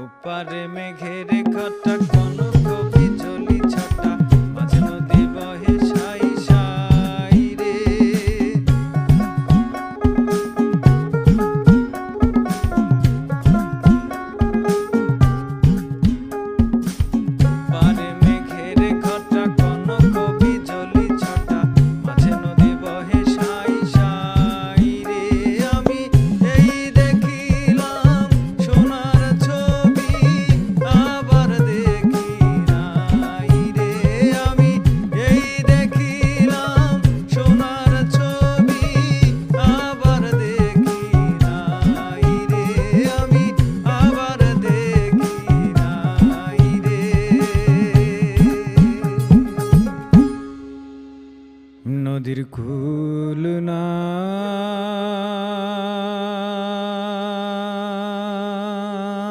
ওপারে মেঘের ঘটা কনক বিজলি ছটা মাঝে নদী বহে সাই সাই রে। ওপারে মেঘের ঘটা কনক বিজলি ছটা মাঝে নদী বহে সাই সাই রে। আমি এই দেখিলাম সোনার ছবি আবার দেখি নাই রে। আমি এই দেখিলাম সোনার ছবি আবার দেখি নাই রে। আমি আবার দেখি নাই রে। নদীর কূল